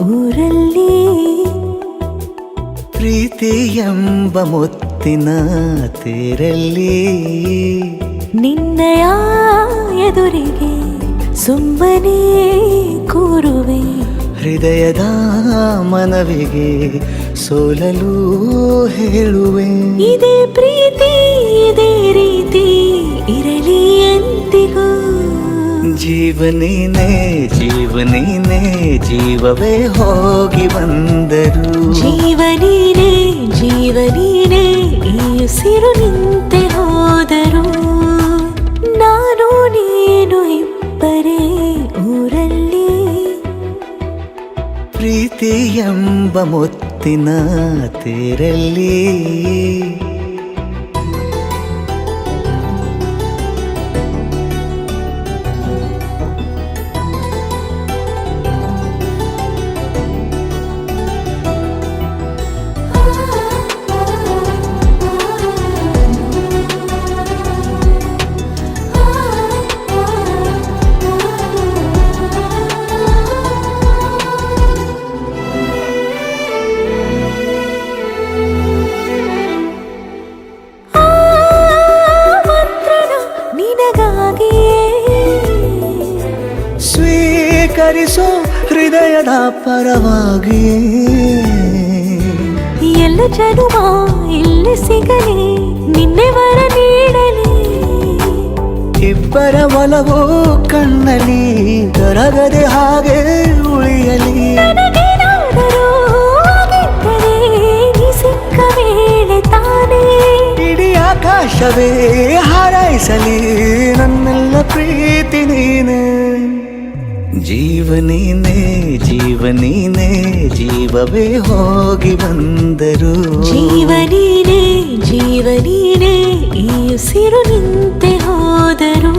ಊರಲ್ಲಿ ಪ್ರೀತಿ ಎಂಬ ಮುತ್ತಿನ ತೇರಲ್ಲಿ ನಿನ್ನಯ ಎದುರಿಗೆ ಸುಮ್ಮನೆ ಕೂರುವೆ ಹೃದಯದ ಮನವಿಗೆ ಸೋಲಲು ಹೇಳುವೆ ಇದೇ ಪ್ರೀತಿ ಇದೇ ರೀತಿ ಇರಲಿ ಎಂದಿಗೂ ಜೀವನೇನೆ ಜೀವನೇನೆ ಜೀವವೇ ಹೋಗಿ ಬಂದರು ಜೀವನೀನೇ ಜೀವನೀನೇ ಈ ಉಸಿರು ನಿಂತೆ ಹೋದರು ನಾನು ನೀನು ಇಬ್ಬರೇ ಊರಲ್ಲಿ ಪ್ರೀತಿ ಎಂಬ ಮುತ್ತಿನ ತೇರಲ್ಲಿ ಸ್ವೀಕರಿಸೋ ಹೃದಯದ ಪರವಾಗಿ ಎಲ್ಲ ಜನುಮ ಇಲ್ಲಿ ಸಿಗಲಿ ನಿನ್ನೆ ವರ ನೀಡಲಿ ಇಬ್ಬರ ಒಲವು ಕಣ್ಣಲ್ಲಿ ಕರಗದೆ ಹಾಗೆ ಉಳಿಯಲಿ ನನಗೇನಾದರೂ ಆಗಿದ್ದರೆ ನೀ ಸಿಕ್ಕ ವೇಳೆ ತಾನೇ ಇಡೀ ಆಕಾಶವೇ ಹಾರೈಸಲಿ ನನ್ನೆಲ್ಲ ಪ್ರೀತಿ ನೀನೆ ಜೀವನೀನೇ ಜೀವನೀನೇ ಜೀವವೇ ಹೋಗಿ ಬಂದರು ಜೀವನೀನೇ ಜೀವನೀನೇ ಈ ಉಸಿರು ನಿಂತೆ ಹೋದರು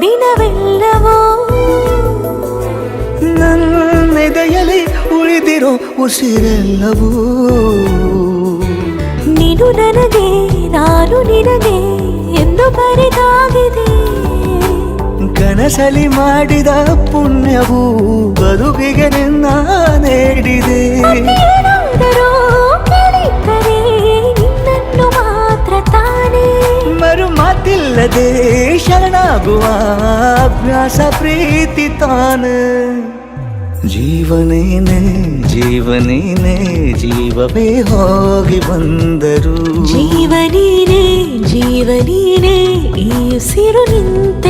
ದಿನವೆಲ್ಲವೋ ನನ್ನೆದೆಯಲ್ಲಿ ಉಳಿದಿರೋ ಉಸಿರೆಲ್ಲವೂ ನೀನು ನನಗೆ ನಾನು ನಿನಗೆ ಎಂದು ಬರೆದಾಗಿದೆ ಕನಸಲಿ ಮಾಡಿದ ಪುಣ್ಯವು ಬದುಕಿಗೆ ನಿನ್ನ ನೀಡಿದೆ ಏನಾದರೂ ಕೇಳಿದ್ದರೆ ನಿನ್ನನ್ನು ಮಾತ್ರ ತಾನೇ ಮರು ಮಾತಿಲ್ಲದೆ ಶರಣಾಗುವ ಅಭ್ಯಾಸ ಪ್ರೀತಿ ತಾನೆ ಜೀವನೇನೆ ಜೀವನೇನೆ ಜೀವವೇ ಹೋಗಿ ಬಂದರು ಜೀವನೀನೇ ಜೀವನೀನೇ ಈ ಉಸಿರು ನಿಂತೆ